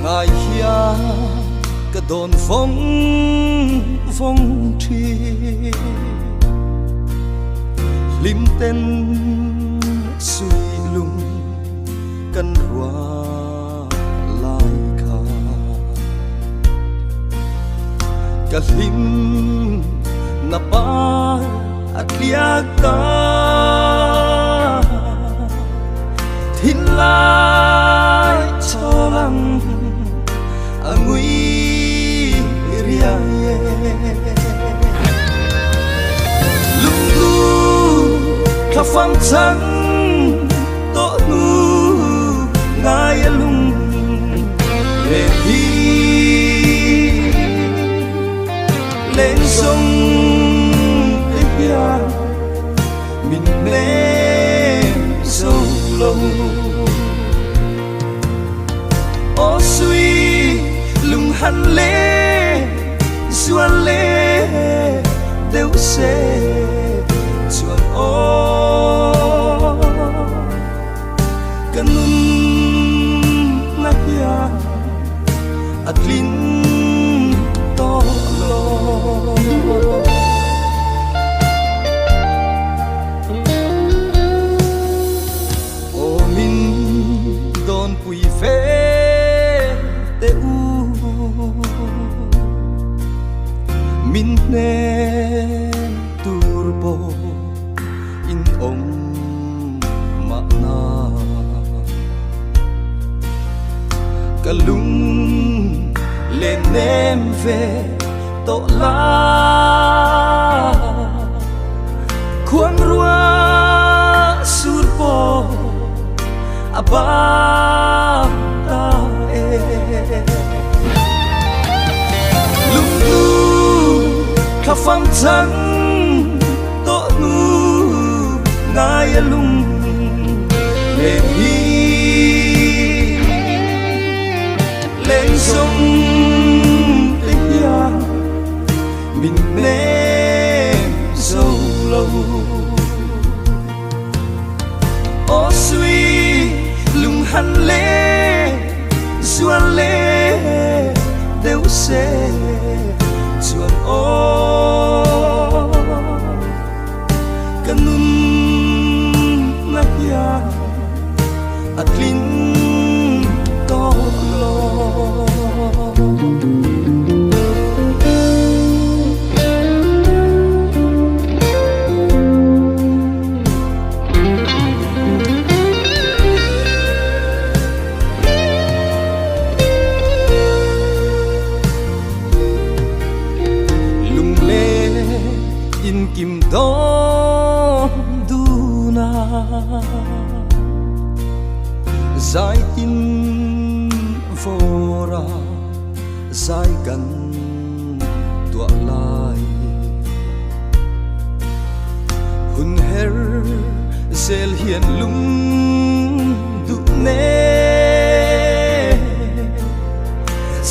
ngài hia cái đồn phong phong tri lim tên suy lung căn hoa lai kha cái lim na ba atliaka thiên lai cho lăng angui ria lungu khắp phăng trắng tổ nu ngai lung lên đi lên sông bia mình lên sâu lâu ô suy lung hắn lê xuân lê đều sẽ chuan ô kanun nakya atlin to lo ô min don pui fe min ne turbo in om ma na kalung lên em về to la khuang rua surpo aba ta e khắp phăng trắng tổ nu ngai lung lên đi lên sông bia mình lên sâu lâu ô suy lung hắn lê xuân lê đều sẽ chuan ô kanun nakya atlin to lo in kim don du na zai tin vora zai gan tua lai hun her zel hian lung du ne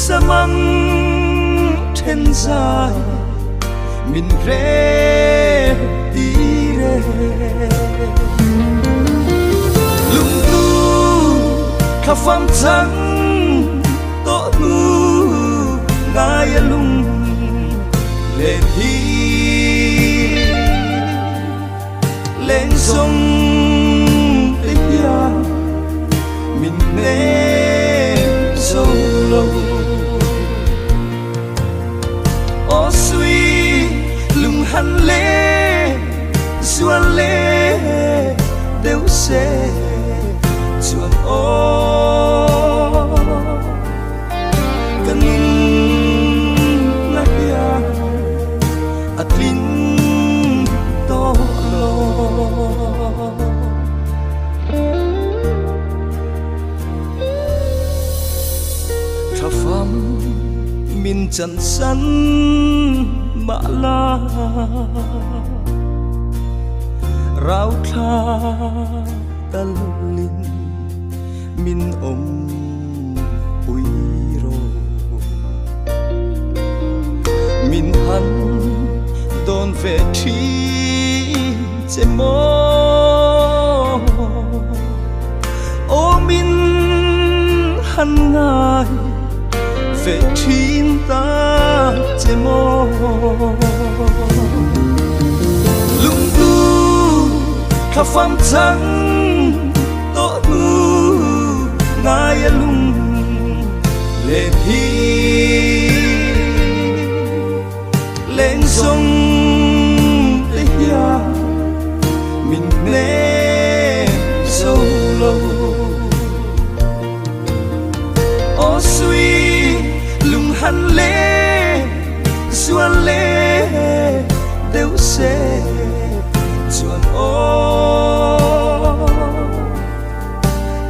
samang then zai min re đi re lung tu khắp phăng trắng tổ nu ngai lung lên đi lên sông bia mình lên sâu lâu ô suy lung hắn lê xuân lê đều sẽ chuan ô kanun nakya atlin to lo thafam min chan san ma la rau tha tal lin min ui ro min han don ve thi che mo o min han ngai về thiên ta che mo lung tu khá pham trắng to tu ngai lung lên hi lên sông để ya mình nè sâu lâu ô suy lung hắn lê xuân lê đều sẽ chuan ô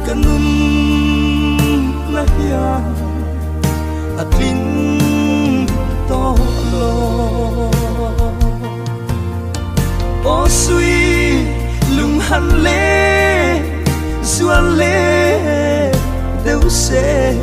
kanun na ya atlin to lo ô suy lung hắn lê xuân lê đều sẽ